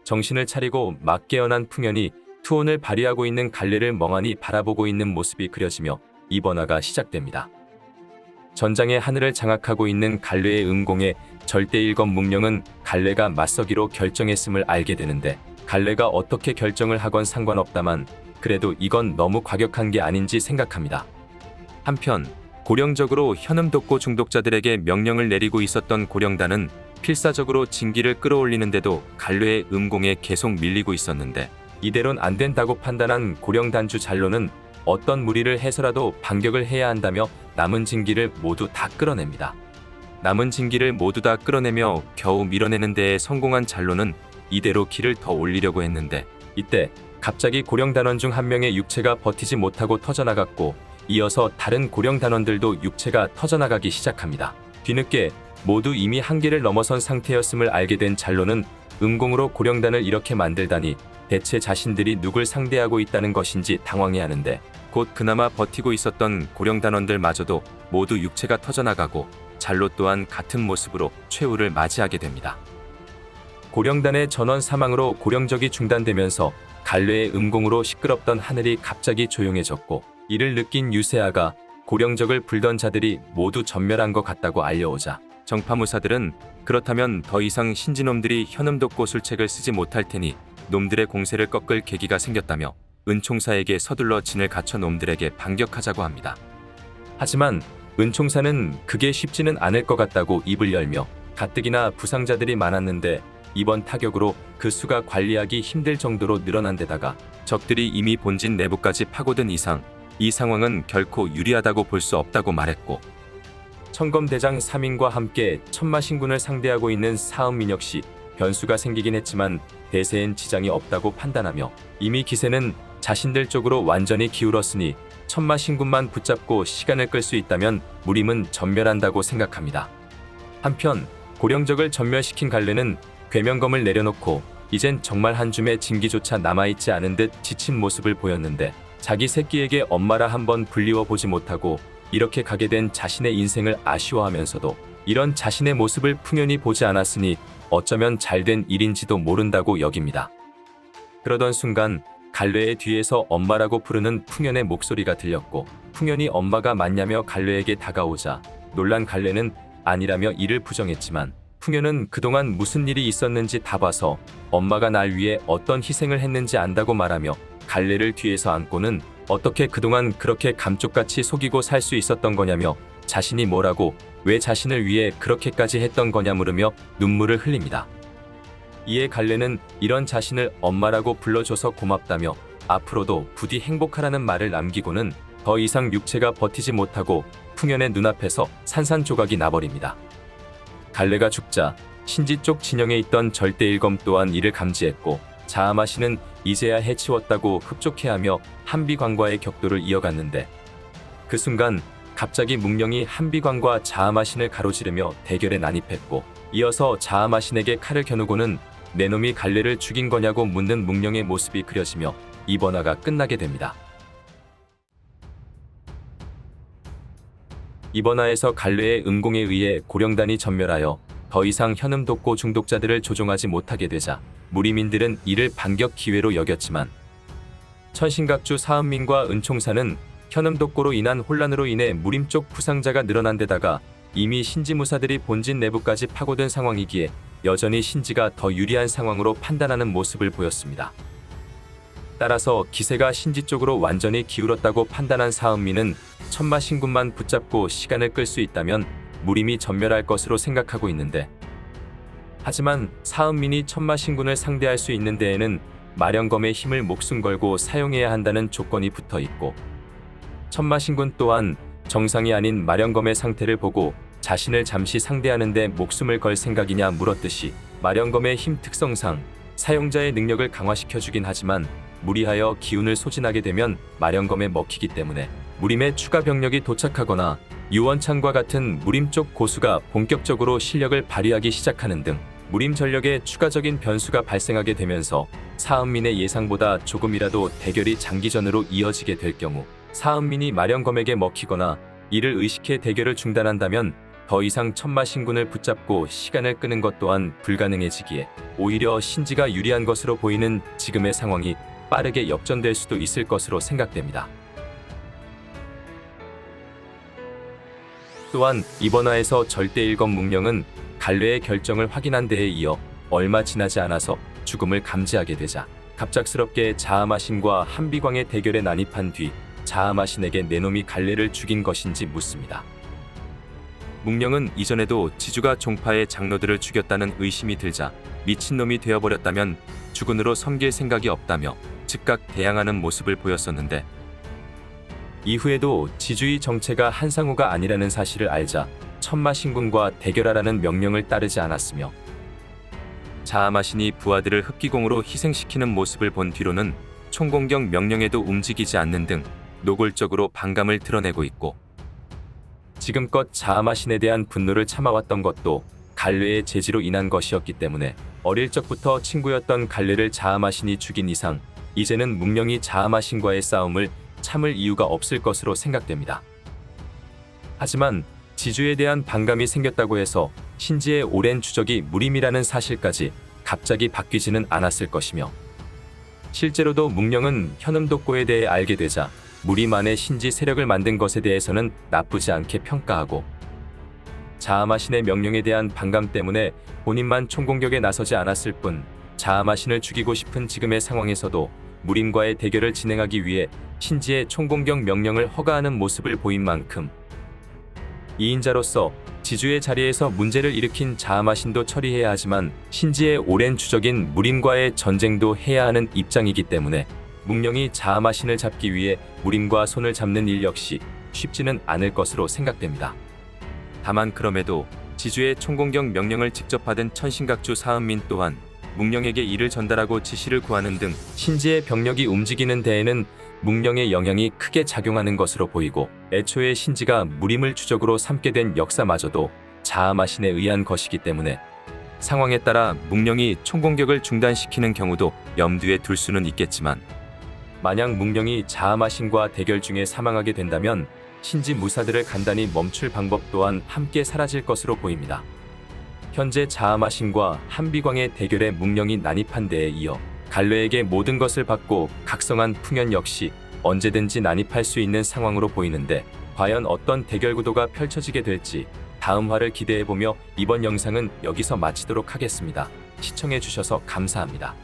정신을 차리고 막 깨어난 풍현이 투혼을 발휘하고 있는 갈래를 멍하니 바라보고 있는 모습이 그려지며 이번화가 시작됩니다. 전장의 하늘을 장악하고 있는 갈래의 음공에 절대일검 묵령은 갈래가 맞서기로 결정했음을 알게 되는데, 갈래가 어떻게 결정을 하건 상관없다만 그래도 이건 너무 과격한 게 아닌지 생각합니다. 한편 고령적으로 현음독고 중독자들에게 명령을 내리고 있었던 고령단은 필사적으로 진기를 끌어올리는데도 갈래의 음공에 계속 밀리고 있었는데, 이대로는 안 된다고 판단한 고령단주 잔로는 어떤 무리를 해서라도 반격을 해야 한다며 남은 진기를 모두 다 끌어냅니다. 남은 진기를 모두 다 끌어내며 겨우 밀어내는 데에 성공한 잔로는 이대로 기를 더 올리려고 했는데, 이때 갑자기 고령단원 중 한 명의 육체가 버티지 못하고 터져나갔고, 이어서 다른 고령단원들도 육체가 터져나가기 시작합니다. 뒤늦게 모두 이미 한계를 넘어선 상태였음을 알게 된 잔로는 음공으로 고령단을 이렇게 만들다니 대체 자신들이 누굴 상대하고 있다는 것인지 당황해하는데, 곧 그나마 버티고 있었던 고령단원들마저도 모두 육체가 터져나가고 잔로 또한 같은 모습으로 최후를 맞이하게 됩니다. 고령단의 전원 사망으로 고령적이 중단되면서 갈래의 음공으로 시끄럽던 하늘이 갑자기 조용해졌고, 이를 느낀 유세아가 고령적을 불던 자들이 모두 전멸한 것 같다고 알려오자 정파무사들은 그렇다면 더 이상 신지놈들이 현음독고 술책을 쓰지 못할 테니 놈들의 공세를 꺾을 계기가 생겼다며 은총사에게 서둘러 진을 갖춰 놈들에게 반격하자고 합니다. 하지만 은총사는 그게 쉽지는 않을 것 같다고 입을 열며 가뜩이나 부상자들이 많았는데 이번 타격으로 그 수가 관리하기 힘들 정도로 늘어난 데다가 적들이 이미 본진 내부까지 파고든 이상 이 상황은 결코 유리하다고 볼 수 없다고 말했고, 청검대장 3인과 함께 천마신군을 상대하고 있는 사은민 역시 변수가 생기긴 했지만 대세엔 지장이 없다고 판단하며 이미 기세는 자신들 쪽으로 완전히 기울었으니 천마신군만 붙잡고 시간을 끌 수 있다면 무림은 전멸한다고 생각합니다. 한편 고령적을 전멸시킨 갈래는 괴명검을 내려놓고 이젠 정말 한 줌의 진기조차 남아있지 않은 듯 지친 모습을 보였는데, 자기 새끼에게 엄마라 한번 불리워 보지 못하고 이렇게 가게 된 자신의 인생을 아쉬워하면서도 이런 자신의 모습을 풍연히 보지 않았으니 어쩌면 잘된 일인지도 모른다고 여깁니다. 그러던 순간 갈래의 뒤에서 엄마라고 부르는 풍연의 목소리가 들렸고, 풍연이 엄마가 맞냐며 갈래에게 다가오자 놀란 갈래는 아니라며 이를 부정했지만, 풍연은 그동안 무슨 일이 있었는지 다 봐서 엄마가 날 위해 어떤 희생을 했는지 안다고 말하며 갈래를 뒤에서 안고는 어떻게 그동안 그렇게 감쪽같이 속이고 살 수 있었던 거냐며 자신이 뭐라고 왜 자신을 위해 그렇게까지 했던 거냐 물으며 눈물을 흘립니다. 이에 갈래는 이런 자신을 엄마라고 불러줘서 고맙다며 앞으로도 부디 행복하라는 말을 남기고는 더 이상 육체가 버티지 못하고 풍연의 눈앞에서 산산조각이 나버립니다. 갈래가 죽자 신지 쪽 진영에 있던 절대일검 또한 이를 감지했고, 자아마신은 이제야 해치웠다고 흡족해하며 한비광과의 격돌을 이어갔는데, 그 순간 갑자기 묵령이 한비광과 자아마신을 가로지르며 대결에 난입했고, 이어서 자아마신에게 칼을 겨누고는 내 놈이 갈래를 죽인 거냐고 묻는 묵령의 모습이 그려지며 이번화가 끝나게 됩니다. 이번화에서 갈래의 음공에 의해 고령단이 전멸하여 더 이상 현음독고 중독자들을 조종하지 못하게 되자 무리민들은 이를 반격 기회로 여겼지만, 천신각주 사은민과 은총사는 현음독고로 인한 혼란으로 인해 무림 쪽 부상자가 늘어난 데다가 이미 신지무사들이 본진 내부까지 파고든 상황이기에 여전히 신지가 더 유리한 상황으로 판단하는 모습을 보였습니다. 따라서 기세가 신지 쪽으로 완전히 기울었다고 판단한 사은민은 천마신군만 붙잡고 시간을 끌 수 있다면 무림이 전멸할 것으로 생각하고 있는데, 하지만 사은민이 천마신군을 상대할 수 있는 데에는 마령검의 힘을 목숨 걸고 사용해야 한다는 조건이 붙어 있고, 천마신군 또한 정상이 아닌 마령검의 상태를 보고 자신을 잠시 상대하는 데 목숨을 걸 생각이냐 물었듯이 마령검의 힘 특성상 사용자의 능력을 강화시켜주긴 하지만 무리하여 기운을 소진하게 되면 마령검에 먹히기 때문에 무림의 추가 병력이 도착하거나 유원창과 같은 무림 쪽 고수가 본격적으로 실력을 발휘하기 시작하는 등 무림 전력에 추가적인 변수가 발생하게 되면서 사은민의 예상보다 조금이라도 대결이 장기전으로 이어지게 될 경우 사은민이 마령검에게 먹히거나 이를 의식해 대결을 중단한다면 더 이상 천마신군을 붙잡고 시간을 끄는 것 또한 불가능해지기에 오히려 신지가 유리한 것으로 보이는 지금의 상황이 빠르게 역전될 수도 있을 것으로 생각됩니다. 또한 이번화에서 절대일검 묵령은 갈뢰의 결정을 확인한 데에 이어 얼마 지나지 않아서 죽음을 감지하게 되자 갑작스럽게 자아마신과 한비광의 대결에 난입한 뒤 자아마신에게 내 놈이 갈뢰를 죽인 것인지 묻습니다. 묵령은 이전에도 지주가 종파의 장로들을 죽였다는 의심이 들자 미친놈이 되어버렸다면 주군으로 섬길 생각이 없다며 즉각 대항하는 모습을 보였었는데, 이후에도 지주의 정체가 한상우가 아니라는 사실을 알자 천마신군과 대결하라는 명령을 따르지 않았으며, 자아마신이 부하들을 흡기공으로 희생시키는 모습을 본 뒤로는 총공격 명령에도 움직이지 않는 등 노골적으로 반감을 드러내고 있고, 지금껏 자아마신에 대한 분노를 참아왔던 것도 갈뢰의 제지로 인한 것이었기 때문에 어릴 적부터 친구였던 갈뢰를 자아마신이 죽인 이상 이제는 묵령이 자아마신과의 싸움을 참을 이유가 없을 것으로 생각됩니다. 하지만 지주에 대한 반감이 생겼다고 해서 신지의 오랜 추적이 무림이라는 사실까지 갑자기 바뀌지는 않았을 것이며, 실제로도 묵령은 현음독고에 대해 알게 되자 무림 안에 신지 세력을 만든 것에 대해서는 나쁘지 않게 평가하고, 자아마신의 명령에 대한 반감 때문에 본인만 총공격에 나서지 않았을 뿐 자아마신을 죽이고 싶은 지금의 상황에서도 무림과의 대결을 진행하기 위해 신지의 총공격 명령을 허가하는 모습을 보인 만큼 2인자로서 지주의 자리에서 문제를 일으킨 자아마신도 처리해야 하지만 신지의 오랜 주적인 무림과의 전쟁도 해야 하는 입장이기 때문에 묵령이 자아마신을 잡기 위해 무림과 손을 잡는 일 역시 쉽지는 않을 것으로 생각됩니다. 다만 그럼에도 지주의 총공격 명령을 직접 받은 천신각주 사은민 또한 묵령에게 이를 전달하고 지시를 구하는 등 신지의 병력이 움직이는 데에는 묵령의 영향이 크게 작용하는 것으로 보이고, 애초에 신지가 무림을 주적으로 삼게 된 역사마저도 자아마신에 의한 것이기 때문에 상황에 따라 묵령이 총공격을 중단시키는 경우도 염두에 둘 수는 있겠지만, 만약 묵령이 자아마신과 대결 중에 사망하게 된다면 신지 무사들을 간단히 멈출 방법 또한 함께 사라질 것으로 보입니다. 현재 자아마신과 한비광의 대결에 묵령이 난입한 데에 이어 갈뢰에게 모든 것을 받고 각성한 풍현 역시 언제든지 난입할 수 있는 상황으로 보이는데, 과연 어떤 대결 구도가 펼쳐지게 될지 다음 화를 기대해보며 이번 영상은 여기서 마치도록 하겠습니다. 시청해주셔서 감사합니다.